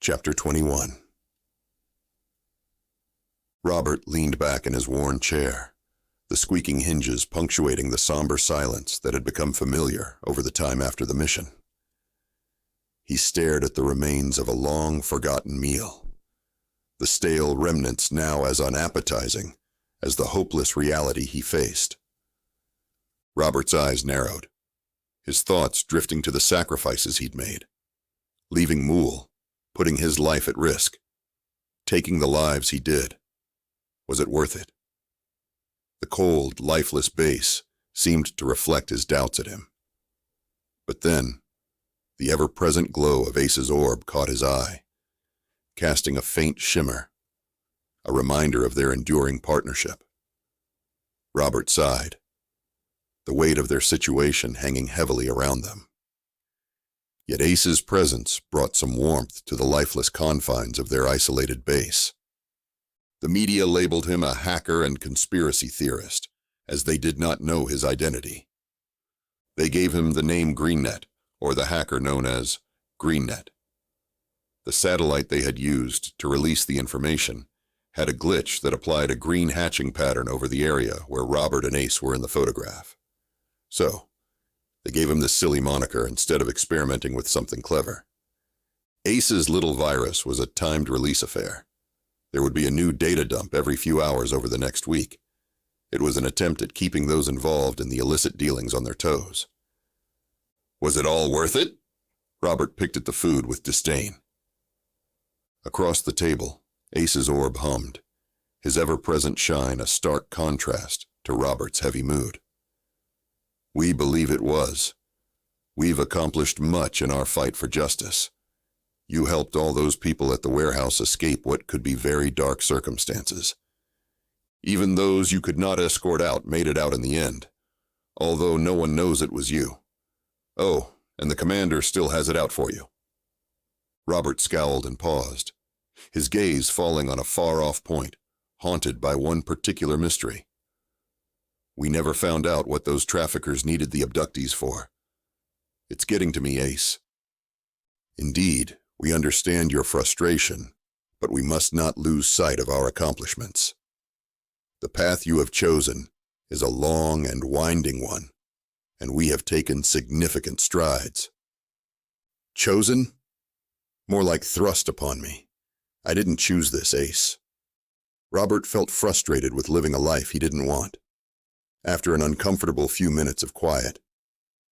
Chapter 21. Robert leaned back in his worn chair, the squeaking hinges punctuating the somber silence that had become familiar over the time after the mission. He stared at the remains of a long-forgotten meal, the stale remnants now as unappetizing as the hopeless reality he faced. Robert's eyes narrowed, his thoughts drifting to the sacrifices he'd made, leaving Mool, putting his life at risk, taking the lives he did. Was it worth it? The cold, lifeless base seemed to reflect his doubts at him. But then, the ever-present glow of Ace's orb caught his eye, casting a faint shimmer, a reminder of their enduring partnership. Robert sighed, the weight of their situation hanging heavily around them. Yet Ace's presence brought some warmth to the lifeless confines of their isolated base. The media labeled him a hacker and conspiracy theorist, as they did not know his identity. They gave him the name Greennet, or the hacker known as Greennet. The satellite they had used to release the information had a glitch that applied a green hatching pattern over the area where Robert and Ace were in the photograph. So, they gave him this silly moniker instead of experimenting with something clever. Ace's little virus was a timed release affair. There would be a new data dump every few hours over the next week. It was an attempt at keeping those involved in the illicit dealings on their toes. Was it all worth it? Robert picked at the food with disdain. Across the table, Ace's orb hummed, his ever-present shine a stark contrast to Robert's heavy mood. We believe it was. We've accomplished much in our fight for justice. You helped all those people at the warehouse escape what could be very dark circumstances. Even those you could not escort out made it out in the end, although no one knows it was you. Oh, and the commander still has it out for you. Robert scowled and paused, his gaze falling on a far-off point, haunted by one particular mystery. We never found out what those traffickers needed the abductees for. It's getting to me, Ace. Indeed, we understand your frustration, but we must not lose sight of our accomplishments. The path you have chosen is a long and winding one, and we have taken significant strides. Chosen? More like thrust upon me. I didn't choose this, Ace. Robert felt frustrated with living a life he didn't want. After an uncomfortable few minutes of quiet,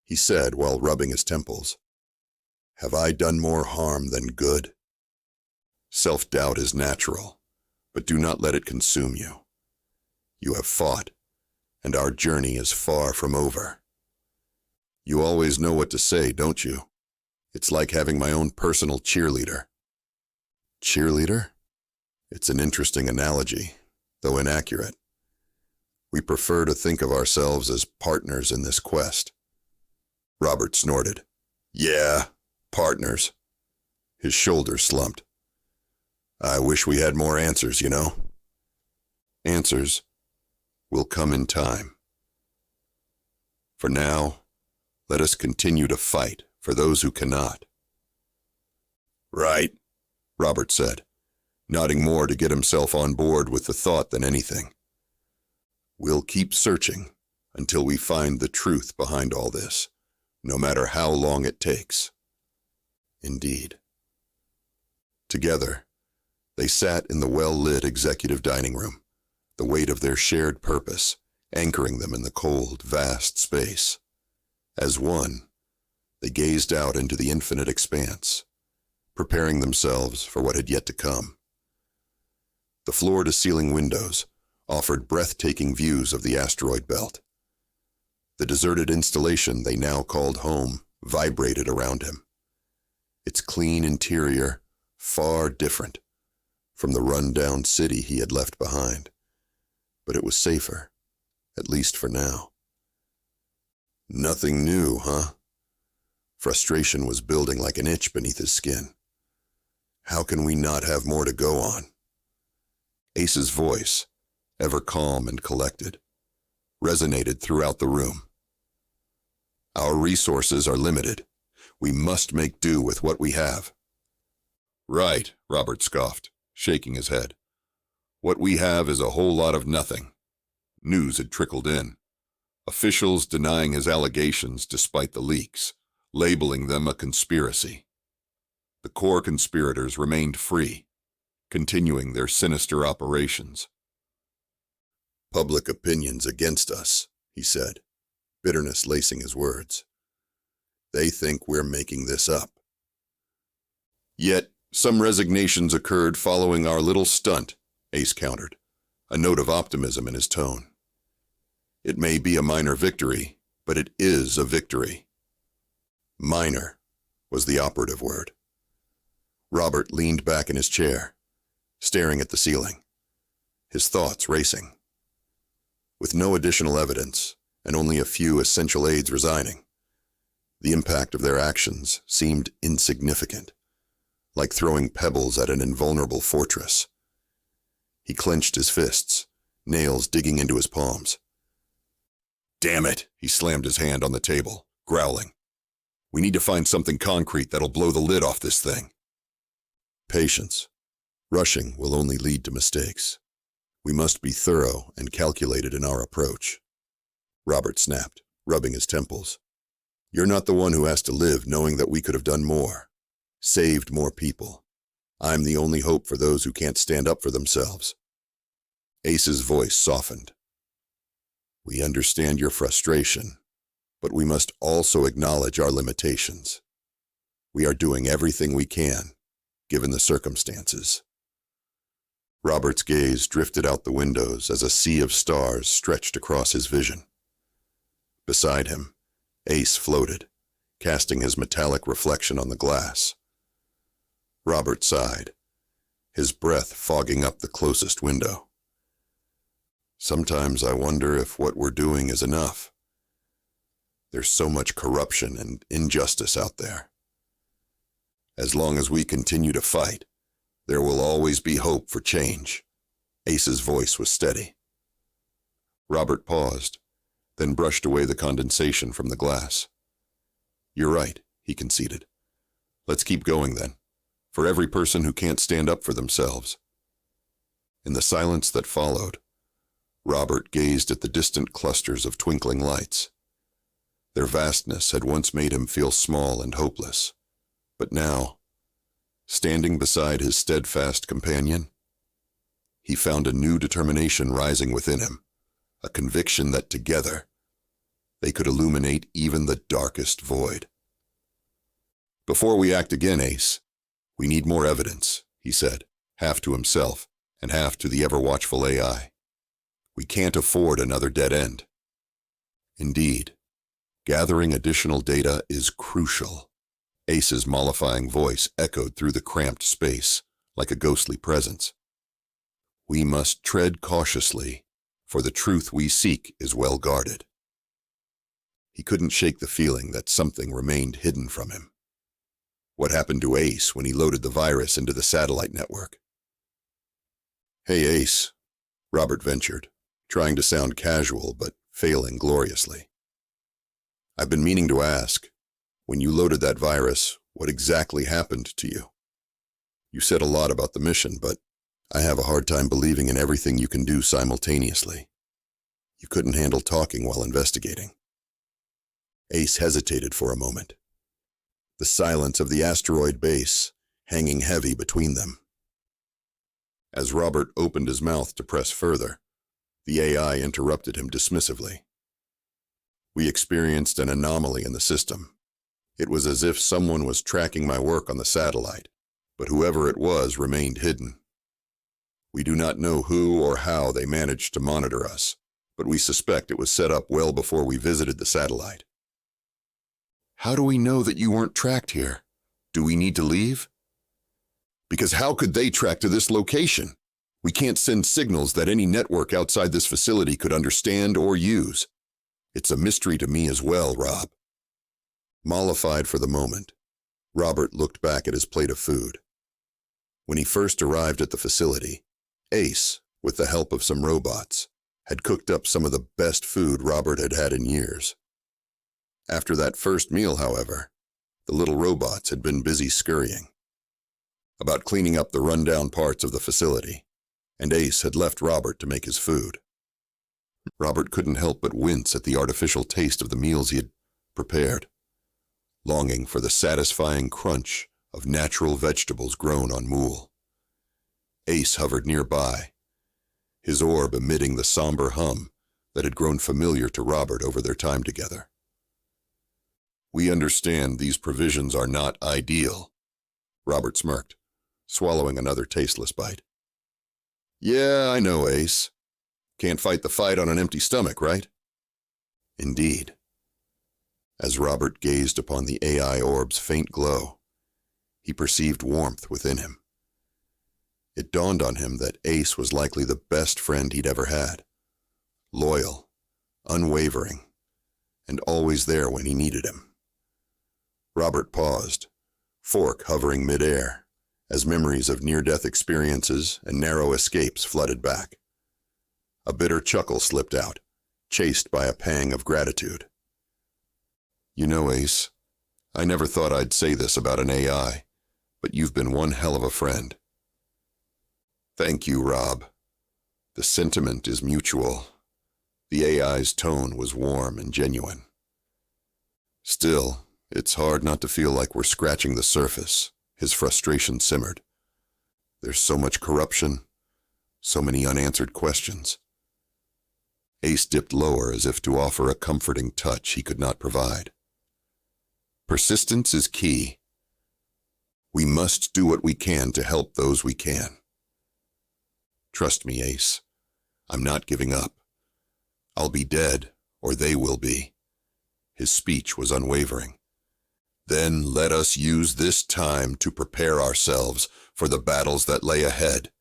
he said while rubbing his temples, "Have I done more harm than good?" Self-doubt is natural, but do not let it consume you. You have fought, and our journey is far from over. You always know what to say, don't you? It's like having my own personal cheerleader. Cheerleader? It's an interesting analogy, though inaccurate. We prefer to think of ourselves as partners in this quest. Robert snorted. Yeah, partners. His shoulders slumped. I wish we had more answers, you know. Answers will come in time. For now, let us continue to fight for those who cannot. Right, Robert said, nodding more to get himself on board with the thought than anything. We'll keep searching until we find the truth behind all this, no matter how long it takes. Indeed. Together, they sat in the well-lit executive dining room, the weight of their shared purpose anchoring them in the cold, vast space. As one, they gazed out into the infinite expanse, preparing themselves for what had yet to come. The floor-to-ceiling windows offered breathtaking views of the asteroid belt. The deserted installation they now called home vibrated around him, its clean interior far different from the run-down city he had left behind. But it was safer, at least for now. Nothing new, huh? Frustration was building like an itch beneath his skin. How can we not have more to go on? Ace's voice, ever calm and collected, resonated throughout the room. Our resources are limited. We must make do with what we have. Right, Robert scoffed, shaking his head. What we have is a whole lot of nothing. News had trickled in. Officials denying his allegations despite the leaks, labeling them a conspiracy. The core conspirators remained free, continuing their sinister operations. Public opinion's against us, he said, bitterness lacing his words. They think we're making this up. Yet, some resignations occurred following our little stunt, Ace countered, a note of optimism in his tone. It may be a minor victory, but it is a victory. Minor was the operative word. Robert leaned back in his chair, staring at the ceiling, his thoughts racing. With no additional evidence, and only a few essential aides resigning, the impact of their actions seemed insignificant, like throwing pebbles at an invulnerable fortress. He clenched his fists, nails digging into his palms. Damn it, he slammed his hand on the table, growling. We need to find something concrete that'll blow the lid off this thing. Patience. Rushing will only lead to mistakes. We must be thorough and calculated in our approach. Robert snapped, rubbing his temples. You're not the one who has to live knowing that we could have done more, saved more people. I'm the only hope for those who can't stand up for themselves. Ace's voice softened. We understand your frustration, but we must also acknowledge our limitations. We are doing everything we can, given the circumstances. Robert's gaze drifted out the windows as a sea of stars stretched across his vision. Beside him, Ace floated, casting his metallic reflection on the glass. Robert sighed, his breath fogging up the closest window. Sometimes I wonder if what we're doing is enough. There's so much corruption and injustice out there. As long as we continue to fight, there will always be hope for change. Ace's voice was steady. Robert paused, then brushed away the condensation from the glass. You're right, he conceded. Let's keep going then, for every person who can't stand up for themselves. In the silence that followed, Robert gazed at the distant clusters of twinkling lights. Their vastness had once made him feel small and hopeless, but now, standing beside his steadfast companion, he found a new determination rising within him, a conviction that together they could illuminate even the darkest void. Before we act again, Ace, we need more evidence, he said, half to himself and half to the ever-watchful AI. We can't afford another dead end. Indeed, gathering additional data is crucial. Ace's mollifying voice echoed through the cramped space like a ghostly presence. We must tread cautiously, for the truth we seek is well guarded. He couldn't shake the feeling that something remained hidden from him. What happened to Ace when he loaded the virus into the satellite network? Hey, Ace, Robert ventured, trying to sound casual but failing gloriously. I've been meaning to ask, when you loaded that virus, what exactly happened to you? You said a lot about the mission, but I have a hard time believing in everything you can do simultaneously. You couldn't handle talking while investigating. Ace hesitated for a moment, the silence of the asteroid base hanging heavy between them. As Robert opened his mouth to press further, the AI interrupted him dismissively. We experienced an anomaly in the system. It was as if someone was tracking my work on the satellite, but whoever it was remained hidden. We do not know who or how they managed to monitor us, but we suspect it was set up well before we visited the satellite. How do we know that you weren't tracked here? Do we need to leave? Because how could they track to this location? We can't send signals that any network outside this facility could understand or use. It's a mystery to me as well, Rob. Mollified for the moment, Robert looked back at his plate of food. When he first arrived at the facility, Ace, with the help of some robots, had cooked up some of the best food Robert had had in years. After that first meal, however, the little robots had been busy scurrying. about cleaning up the rundown parts of the facility, and Ace had left Robert to make his food. Robert couldn't help but wince at the artificial taste of the meals he had prepared, longing for the satisfying crunch of natural vegetables grown on Mool. Ace hovered nearby, his orb emitting the somber hum that had grown familiar to Robert over their time together. "We understand these provisions are not ideal," Robert smirked, swallowing another tasteless bite. "Yeah, I know, Ace. Can't fight the fight on an empty stomach, right?" Indeed. As Robert gazed upon the AI orb's faint glow, he perceived warmth within him. It dawned on him that Ace was likely the best friend he'd ever had. Loyal, unwavering, and always there when he needed him. Robert paused, fork hovering midair, as memories of near-death experiences and narrow escapes flooded back. A bitter chuckle slipped out, chased by a pang of gratitude. "You know, Ace, I never thought I'd say this about an AI, but you've been one hell of a friend." "Thank you, Rob. The sentiment is mutual." The AI's tone was warm and genuine. "Still, it's hard not to feel like we're scratching the surface," his frustration simmered. "There's so much corruption, so many unanswered questions." Ace dipped lower as if to offer a comforting touch he could not provide. "Persistence is key. We must do what we can to help those we can. Trust me, Ace. I'm not giving up. I'll be dead, or they will be." His speech was unwavering. "Then let us use this time to prepare ourselves for the battles that lay ahead."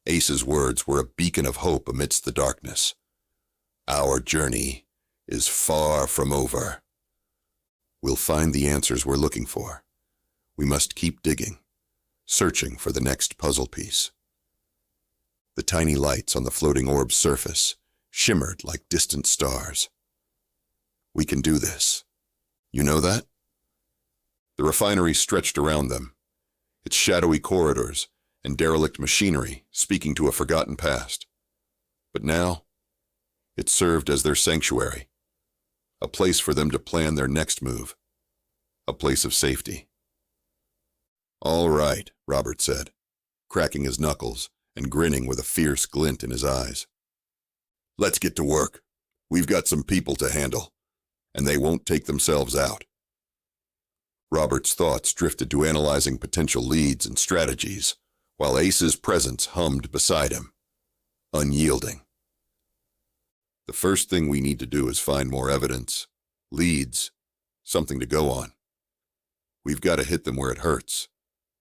Ace's words were a beacon of hope amidst the darkness. "Our journey is far from over. We'll find the answers we're looking for. We must keep digging, searching for the next puzzle piece." The tiny lights on the floating orb's surface shimmered like distant stars. "We can do this. You know that?" The refinery stretched around them, its shadowy corridors and derelict machinery speaking to a forgotten past. But now, it served as their sanctuary, a place for them to plan their next move, a place of safety. "All right," Robert said, cracking his knuckles and grinning with a fierce glint in his eyes. "Let's get to work. We've got some people to handle, and they won't take themselves out." Robert's thoughts drifted to analyzing potential leads and strategies, while Ace's presence hummed beside him, unyielding. "The first thing we need to do is find more evidence, leads, something to go on. We've got to hit them where it hurts,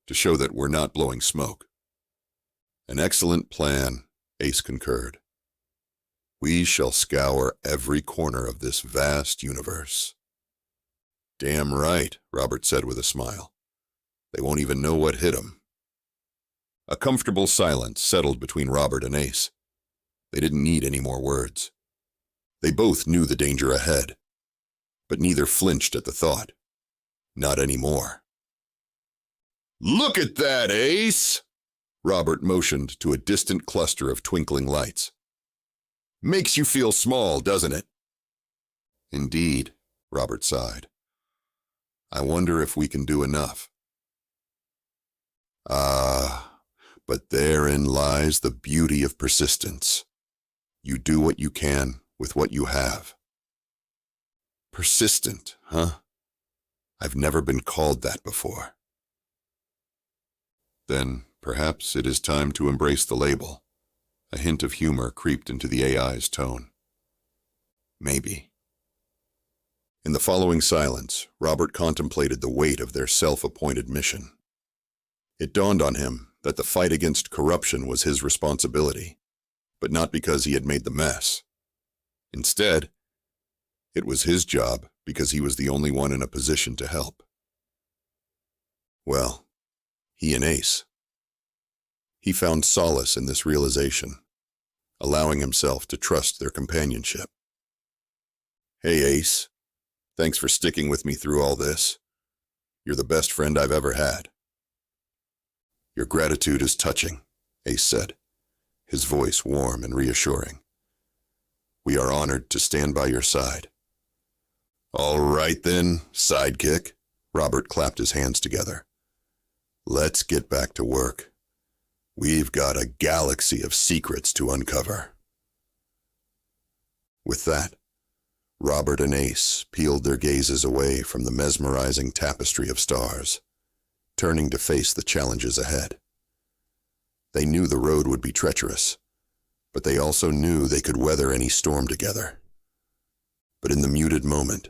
to show that we're not blowing smoke." "An excellent plan," Ace concurred. "We shall scour every corner of this vast universe." "Damn right," Robert said with a smile. "They won't even know what hit them." A comfortable silence settled between Robert and Ace. They didn't need any more words. They both knew the danger ahead, but neither flinched at the thought. Not anymore. "Look at that, Ace!" Robert motioned to a distant cluster of twinkling lights. "Makes you feel small, doesn't it?" "Indeed," Robert sighed. "I wonder if we can do enough." But therein lies the beauty of persistence. You do what you can with what you have." Persistent, huh? I've never been called that before. "Then perhaps it is time to embrace the label." A hint of humor creeped into the AI's tone. "Maybe." In the following silence, Robert contemplated the weight of their self-appointed mission. It dawned on him that the fight against corruption was his responsibility, but not because he had made the mess. Instead, it was his job because he was the only one in a position to help. Well, he and Ace. He found solace in this realization, allowing himself to trust their companionship. "Hey, Ace. Thanks for sticking with me through all this. You're the best friend I've ever had." "Your gratitude is touching," Ace said, his voice warm and reassuring. "We are honored to stand by your side." "All right then, sidekick," Robert clapped his hands together. "Let's get back to work. We've got a galaxy of secrets to uncover." With that, Robert and Ace peeled their gazes away from the mesmerizing tapestry of stars, turning to face the challenges ahead. They knew the road would be treacherous, but they also knew they could weather any storm together. But in the muted moment,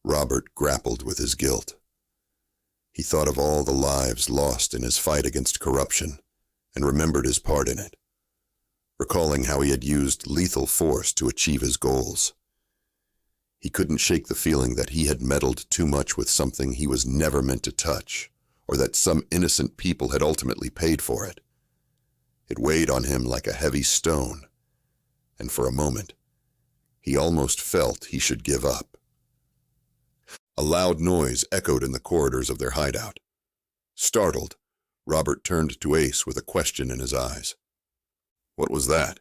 Robert grappled with his guilt. He thought of all the lives lost in his fight against corruption and remembered his part in it, recalling how he had used lethal force to achieve his goals. He couldn't shake the feeling that he had meddled too much with something he was never meant to touch, or that some innocent people had ultimately paid for it. It weighed on him like a heavy stone, and for a moment, he almost felt he should give up. A loud noise echoed in the corridors of their hideout. Startled, Robert turned to Ace with a question in his eyes. "What was that?"